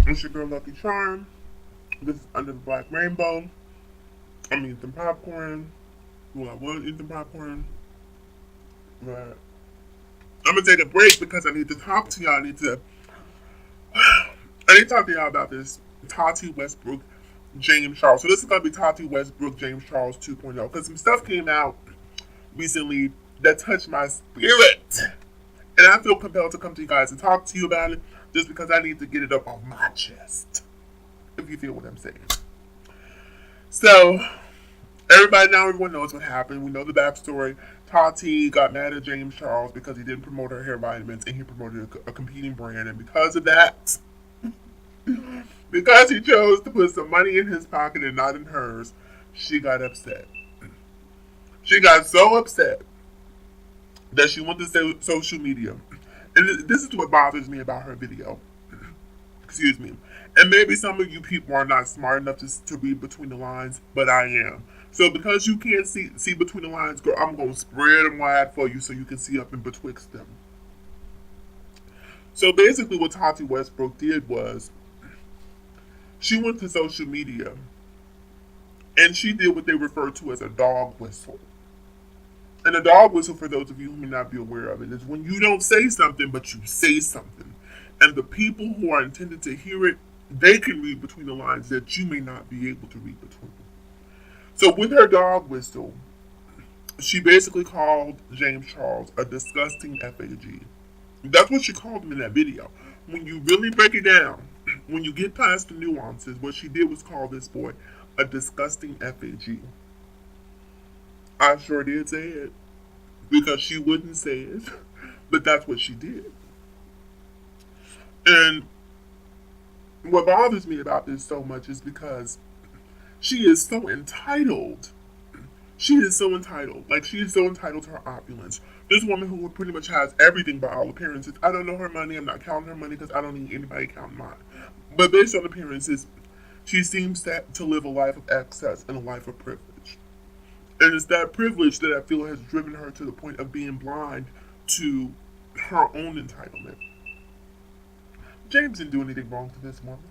It's your girl Lucky Charm. This is Under the Black Rainbow. I'm eating popcorn. Well, I was eating popcorn. But I'm gonna take a break because I need to talk to y'all. I need to talk to y'all about this Tati Westbrook, James Charles. So this is gonna be Tati Westbrook, James Charles 2.0 because some stuff came out recently that touched my spirit, and I feel compelled to come to you guys and talk to you about it just because I need to get it up on my chest. If you feel what I'm saying. So everyone knows what happened. We know the backstory. Tati got mad at James Charles because he didn't promote her hair vitamins and he promoted a competing brand. And because of that, because he chose to put some money in his pocket and not in hers, she got upset. She got so upset that she went to social media. And this is what bothers me about her video. Excuse me. And maybe some of you people are not smart enough to read between the lines, but I am. So because you can't see between the lines, girl, I'm gonna spread them wide for you so you can see up in betwixt them. So basically, what Tati Westbrook did was she went to social media and she did what they refer to as a dog whistle. And a dog whistle, for those of you who may not be aware of it, is when you don't say something but you say something, and the people who are intended to hear it, they can read between the lines that you may not be able to read between. So with her dog whistle, she basically called James Charles a disgusting FAG. That's what she called him in that video. When you really break it down, when you get past the nuances, what she did was call this boy a disgusting FAG. I sure did say it because she wouldn't say it, but that's what she did. And what bothers me about this so much is because she is so entitled. She is so entitled. Like, she is so entitled to her opulence. This woman who pretty much has everything by all appearances. I don't know her money. I'm not counting her money because I don't need anybody counting mine. But based on appearances, she seems to live a life of excess and a life of privilege. And it's that privilege that I feel has driven her to the point of being blind to her own entitlement. James didn't do anything wrong to this woman.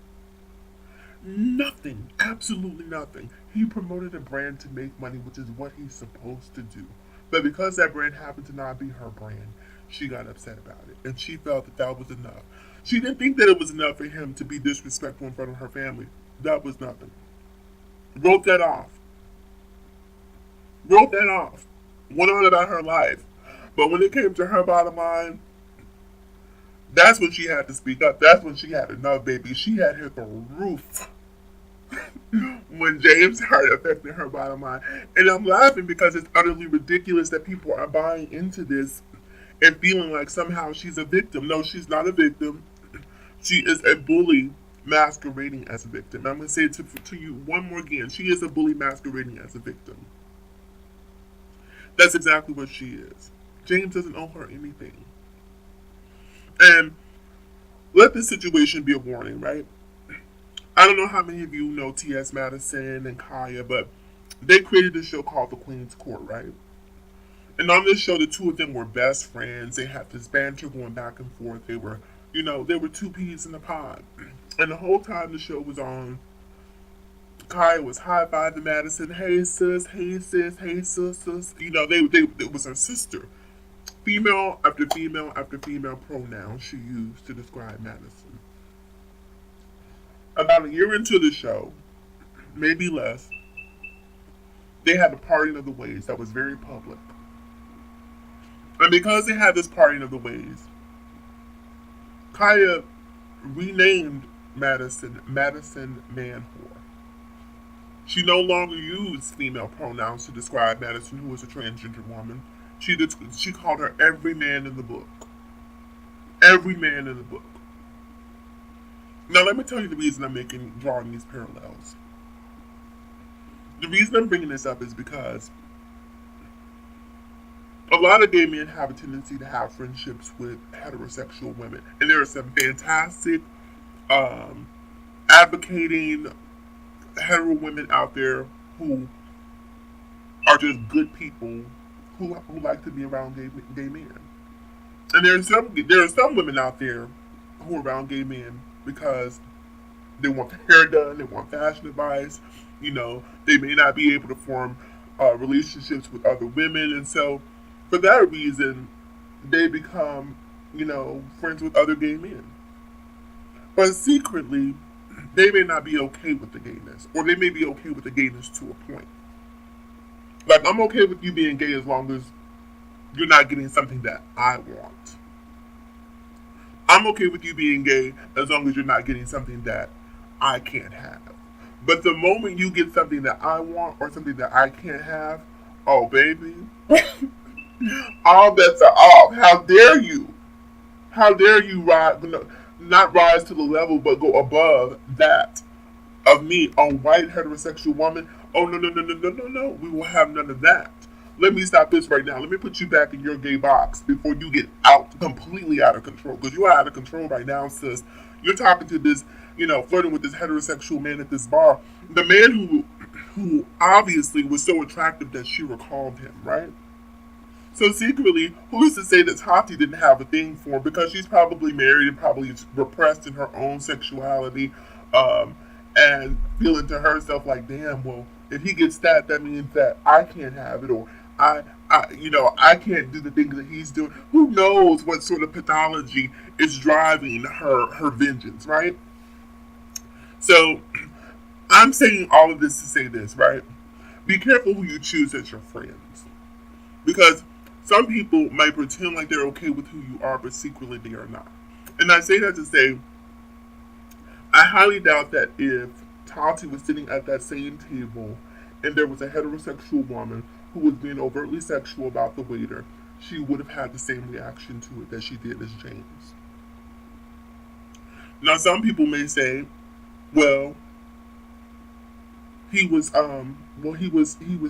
Nothing. Absolutely nothing. He promoted a brand to make money, which is what he's supposed to do. But because that brand happened to not be her brand, she got upset about it. And she felt that that was enough. She didn't think that it was enough for him to be disrespectful in front of her family. That was nothing. Wrote that off. Wrote that off. Went on about her life. But when it came to her bottom line, that's when she had to speak up. That's when she had enough, baby. She had hit the roof when James started affecting her bottom line. And I'm laughing because it's utterly ridiculous that people are buying into this and feeling like somehow she's a victim. No, she's not a victim. She is a bully masquerading as a victim. I'm going to say it to you one more again. She is a bully masquerading as a victim. That's exactly what she is. James doesn't owe her anything. And let this situation be a warning, right? I don't know how many of you know T.S. Madison and Kaya, but they created this show called The Queen's Court, right? And on this show, the two of them were best friends. They had this banter going back and forth. They were two peas in a pod. And the whole time the show was on, Kaya was high-fiving Madison. Hey, sis, hey, sis, hey, sis, sis. It was her sister. Female after female after female pronoun she used to describe Madison. About a year into the show, maybe less, they had a parting of the ways that was very public. And because they had this parting of the ways, Kaya renamed Madison Man Whore. She no longer used female pronouns to describe Madison, who was a transgender woman. She called her every man in the book. Every man in the book. Now let me tell you the reason I'm drawing these parallels. The reason I'm bringing this up is because a lot of gay men have a tendency to have friendships with heterosexual women, and there are some fantastic advocating hetero women out there who are just good people who like to be around gay men. And there are some women out there who are around gay men because They want their hair done. They want fashion advice. They may not be able to form relationships with other women, and so for that reason, they become, friends with other gay men. But secretly, they may not be okay with the gayness, or they may be okay with the gayness to a point. Like, I'm okay with you being gay as long as you're not getting something that I want. I'm okay with you being gay as long as you're not getting something that I can't have. But the moment you get something that I want or something that I can't have, oh baby, all bets are off. How dare you? How dare you rise, not rise to the level, but go above that of me, a white heterosexual woman? Oh no no no no no no no! We will have none of that. Let me stop this right now. Let me put you back in your gay box before you get completely out of control. Because you are out of control right now, sis. You're talking to this, flirting with this heterosexual man at this bar. The man who obviously was so attractive that she recalled him, right? So secretly, who's to say that Tati didn't have a thing for him, because she's probably married and probably repressed in her own sexuality, um, and feeling to herself like, damn, well, if he gets that, that means that I can't have it, or I can't do the things that he's doing. Who knows what sort of pathology is driving her vengeance, right? So I'm saying all of this to say this, right? Be careful who you choose as your friends, because some people might pretend like they're okay with who you are, but secretly they are not. And I say that to say, I highly doubt that if Tati was sitting at that same table and there was a heterosexual woman who was being overtly sexual about the waiter, she would have had the same reaction to it that she did as James. Now, some people may say, well, he was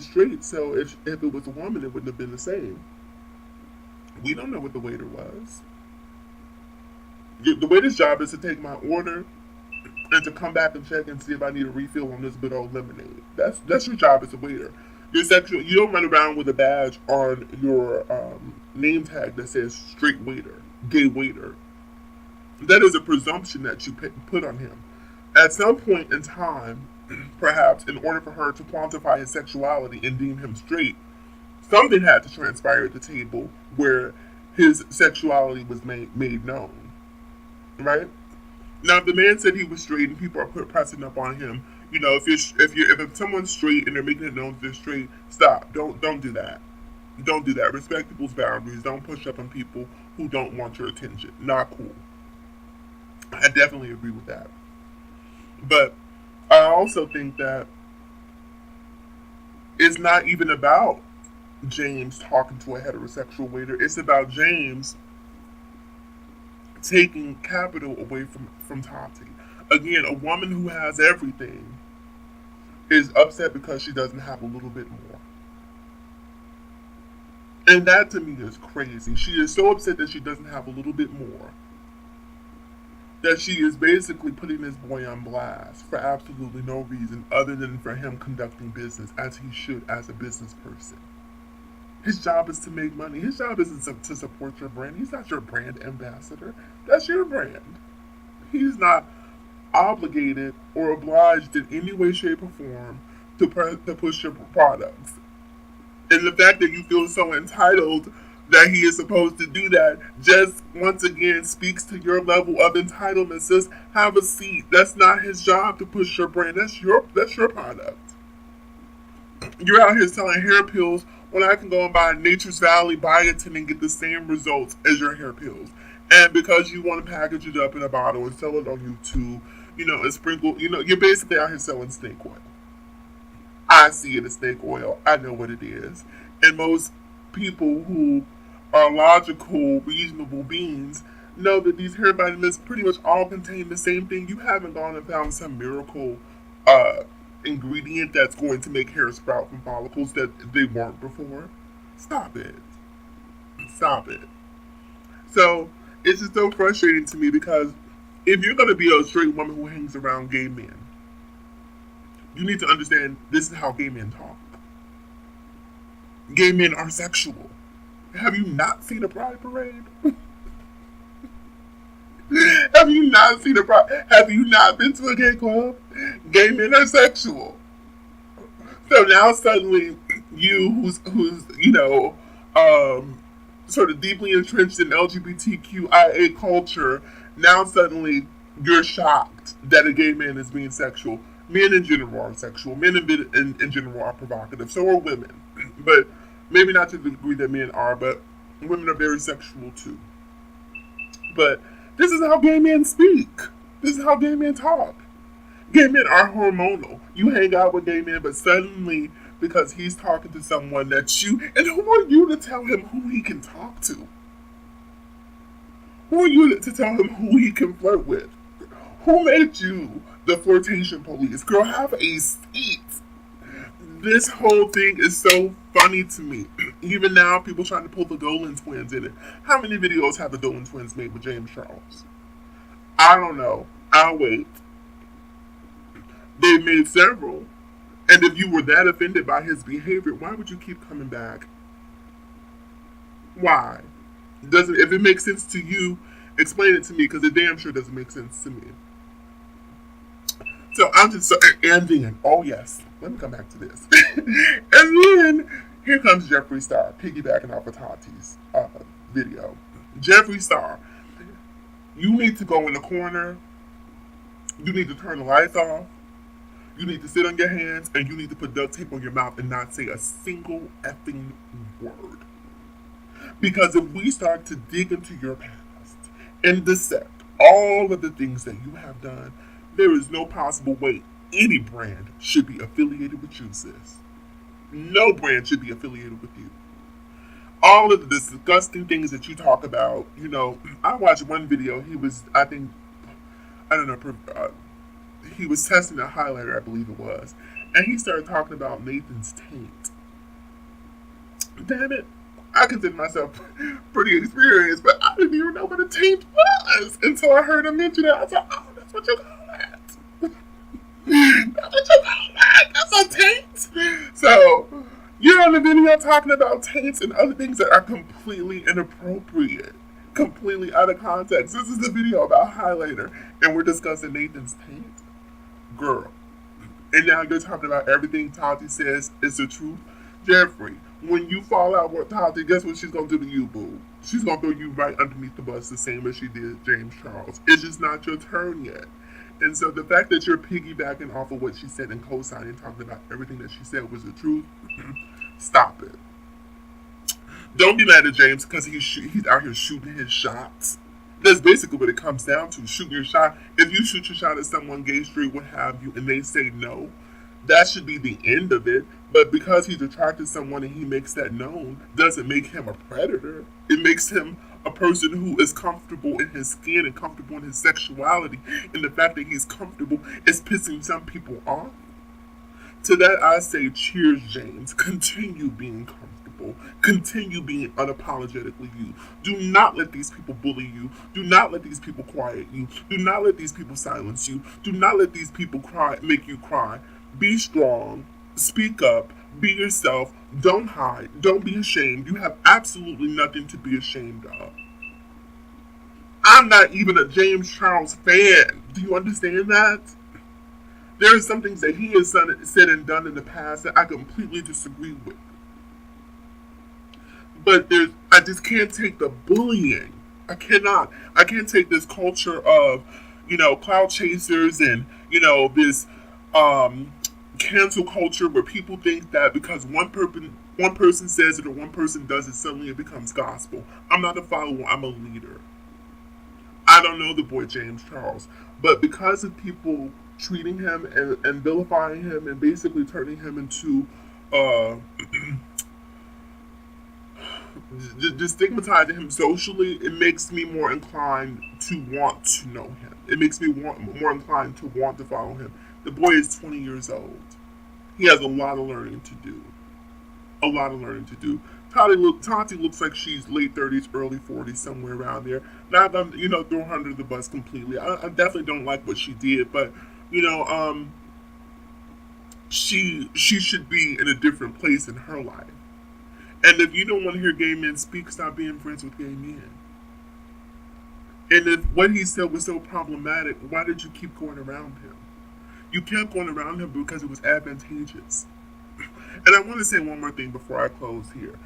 straight, so if it was a woman, it wouldn't have been the same. We don't know what the waiter was. The waiter's job is to take my order and to come back and check and see if I need a refill on this good old lemonade. That's your job as a waiter. You don't run around with a badge on your name tag that says straight waiter, gay waiter. That is a presumption that you put on him. At some point in time, perhaps in order for her to quantify his sexuality and deem him straight, something had to transpire at the table where his sexuality was made known, right? Now, if the man said he was straight and people are pressing up on him, if someone's straight and they're making it known that they're straight, stop. Don't do that. Don't do that. Respect people's boundaries. Don't push up on people who don't want your attention. Not cool. I definitely agree with that. But I also think that it's not even about James talking to a heterosexual waiter. It's about James taking capital away from Tati. Again, a woman who has everything is upset because she doesn't have a little bit more. And that to me is crazy. She is so upset that she doesn't have a little bit more that she is basically putting this boy on blast for absolutely no reason other than for him conducting business as he should as a business person. His job is to make money. His job isn't to support your brand. He's not your brand ambassador. That's your brand. He's not obligated or obliged in any way, shape, or form to push your products. And the fact that you feel so entitled that he is supposed to do that just once again speaks to your level of entitlement. Says, have a seat. That's not his job to push your brand. That's your product. You're out here selling hair pills when I can go and buy Nature's Valley biotin and get the same results as your hair pills. And because you want to package it up in a bottle and sell it on YouTube, and sprinkle, you're basically out here selling snake oil. I see it as snake oil. I know what it is. And most people who are logical, reasonable beings know that these hair vitamins pretty much all contain the same thing. You haven't gone and found some miracle ingredient that's going to make hair sprout from follicles that they weren't before. Stop it. Stop it. So it's just so frustrating to me because if you're going to be a straight woman who hangs around gay men, you need to understand this is how gay men talk. Gay men are sexual. Have you not seen a pride parade? Have you not seen have you not been to a gay club? Gay men are sexual. So now suddenly you who's um sort of deeply entrenched in LGBTQIA culture, now suddenly you're shocked that a gay man is being sexual. Men in general are sexual. Men in general are provocative. So are women. But maybe not to the degree that men are, but women are very sexual too. But this is how gay men speak. This is how gay men talk. Gay men are hormonal. You hang out with gay men, but suddenly, because he's talking to someone that you, and who are you to tell him who he can talk to? Who are you to tell him who he can flirt with? Who made you the flirtation police? Girl, have a seat. This whole thing is so funny to me. Even now, people trying to pull the Dolan twins in it. How many videos have the Dolan twins made with James Charles? I don't know. I'll wait. They've made several. And if you were that offended by his behavior, why would you keep coming back? Why? Doesn't if it makes sense to you, explain it to me because it damn sure doesn't make sense to me. So I'm just and then oh yes, let me come back to this. And then here comes Jefree Star piggybacking off of Tati's video. Jefree Star, you need to go in the corner. You need to turn the lights off. You need to sit on your hands and you need to put duct tape on your mouth and not say a single effing word. Because if we start to dig into your past and dissect all of the things that you have done, there is no possible way any brand should be affiliated with you, sis. No brand should be affiliated with you. All of the disgusting things that you talk about, I watched one video. He was, I don't know, he was testing a highlighter, I believe it was, and he started talking about Nathan's taint. Damn it. I consider myself pretty experienced, but I didn't even know what a taint was until I heard him mention it. I was like, oh, that's what you call that. That's what you call that. That's a taint. So, you're on the video talking about taints and other things that are completely inappropriate, completely out of context. This is the video about highlighter, and we're discussing Nathan's taint. Girl. And now you're talking about everything Tati says is the truth. Jefree, when you fall out with Tati, guess what she's going to do to you, boo? She's going to throw you right underneath the bus the same as she did James Charles. It's just not your turn yet. And so the fact that you're piggybacking off of what she said and co-signing, talking about everything that she said was the truth, stop it. Don't be mad at James because he's out here shooting his shots. That's basically what it comes down to, shooting your shot. If you shoot your shot at someone, gay, straight, what have you, and they say no, that should be the end of it. But because he's attracted to someone and he makes that known, doesn't make him a predator. It makes him a person who is comfortable in his skin and comfortable in his sexuality. And the fact that he's comfortable is pissing some people off. To that I say, cheers, James. Continue being comfortable. Continue being unapologetically you. Do not let these people bully you. Do not let these people quiet you. Do not let these people silence you. Do not let these people make you cry. Be strong. Speak up. Be yourself. Don't hide. Don't be ashamed. You have absolutely nothing to be ashamed of. I'm not even a James Charles fan. Do you understand that? There are some things that he has said and done in the past that I completely disagree with. But I just can't take the bullying. I cannot. I can't take this culture of, cloud chasers and, this cancel culture where people think that because one person says it or one person does it, suddenly it becomes gospel. I'm not a follower. I'm a leader. I don't know the boy James Charles, but because of people treating him and vilifying him and basically turning him into just stigmatizing him socially, it makes me more inclined to want to know him. It makes me more inclined to want to follow him. The boy is 20 years old. He has a lot of learning to do. A lot of learning to do. Tati looks like she's late 30s, early 40s, somewhere around there. Not gonna, throw her under the bus completely. I definitely don't like what she did, but she should be in a different place in her life. And if you don't want to hear gay men speak, stop being friends with gay men. And if what he said was so problematic, why did you keep going around him? You kept going around him because it was advantageous. And I want to say one more thing before I close here.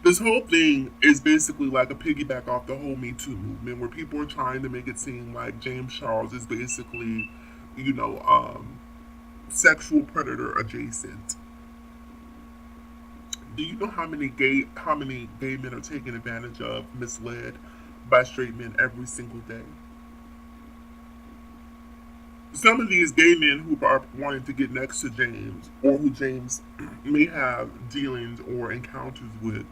This whole thing is basically like a piggyback off the whole Me Too movement, where people are trying to make it seem like James Charles is basically, you know, sexual predator adjacent. Do you know how many gay men are taken advantage of, misled by straight men every single day? Some of these gay men who are wanting to get next to James, or who James may have dealings or encounters with,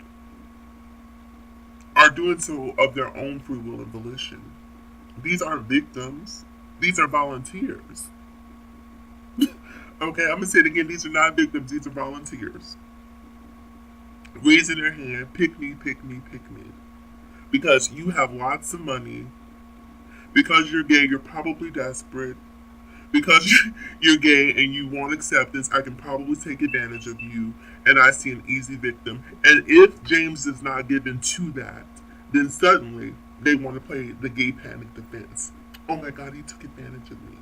are doing so of their own free will and volition. These aren't victims. These are volunteers. Okay, I'm gonna say it again. These are not victims. These are volunteers raising their hand, pick me, pick me, pick me. Because you have lots of money, because you're gay, you're probably desperate, because you're gay and you want acceptance, I can probably take advantage of you, and I see an easy victim. And if James is not given to that, then suddenly they want to play the gay panic defense. Oh my God, he took advantage of me.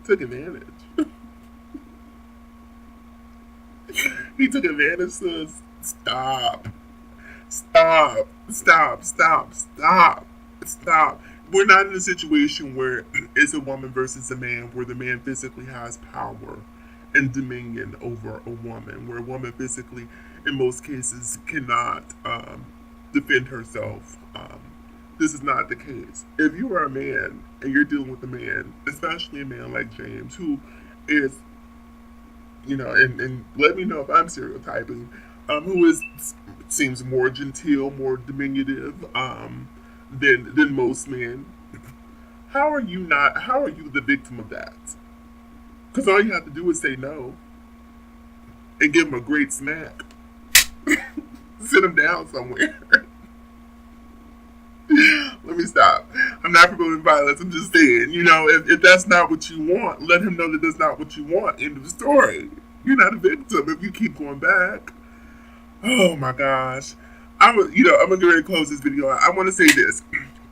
Took advantage. He took advantage of us. Stop. Stop. Stop. Stop. Stop. Stop. We're not in a situation where it's a woman versus a man, where the man physically has power and dominion over a woman, where a woman physically, in most cases, cannot defend herself. This is not the case. If you are a man and you're dealing with a man, especially a man like James, who is, you know, and let me know if I'm stereotyping, who is seems more genteel, more diminutive than most men. How are you not? How are you the victim of that? Because all you have to do is say no and give him a great smack. Sit him down somewhere. Let me stop. I'm not promoting violence. I'm just saying, you know, if that's not what you want, let him know that that's not what you want. End of story. You're not a victim if you keep going back. Oh my gosh. I'm gonna get ready to close this video. I want to say this.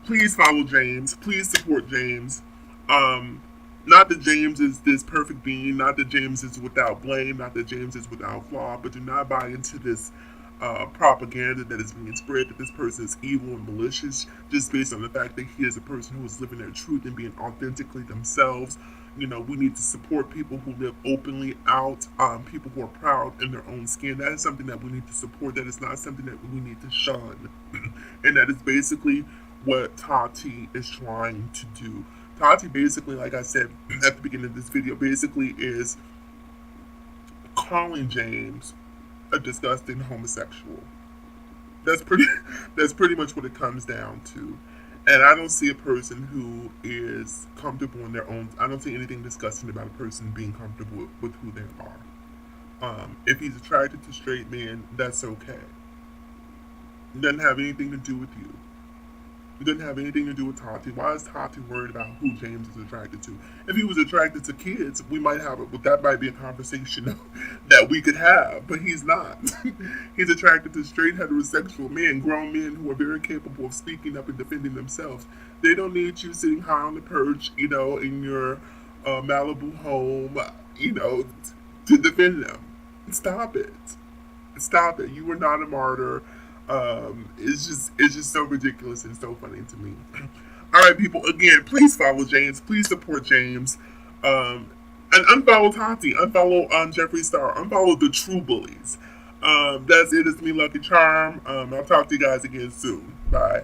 Please follow James. Please support James. Not that James is this perfect being. Not that James is without blame. Not that James is without flaw. But do not buy into this propaganda that is being spread that this person is evil and malicious just based on the fact that he is a person who is living their truth and being authentically themselves. You know, we need to support people who live openly out, people who are proud in their own skin. That is something that we need to support. That is not something that we need to shun. And that is basically what Tati is trying to do. Tati basically, like I said at the beginning of this video, basically is calling James a disgusting homosexual. That's pretty that's pretty much what it comes down to. And I don't see a person who is comfortable in their own. I don't see anything disgusting about a person being comfortable with who they are. If he's attracted to straight men, that's okay. It doesn't have anything to do with you. It doesn't have anything to do with Tati. Why is Tati worried about who James is attracted to? If he was attracted to kids, we might have it. But that might be a conversation that we could have. But he's not. He's attracted to straight heterosexual men, grown men who are very capable of speaking up and defending themselves. They don't need you sitting high on the perch, you know, in your Malibu home, you know, to defend them. Stop it. Stop it. You are not a martyr. It's just so ridiculous and so funny to me. All right, people. Again, please follow James. Please support James. And unfollow Tati. Unfollow Jefree Star. Unfollow the true bullies. That's it. It's me, Lucky Charm. I'll talk to you guys again soon. Bye.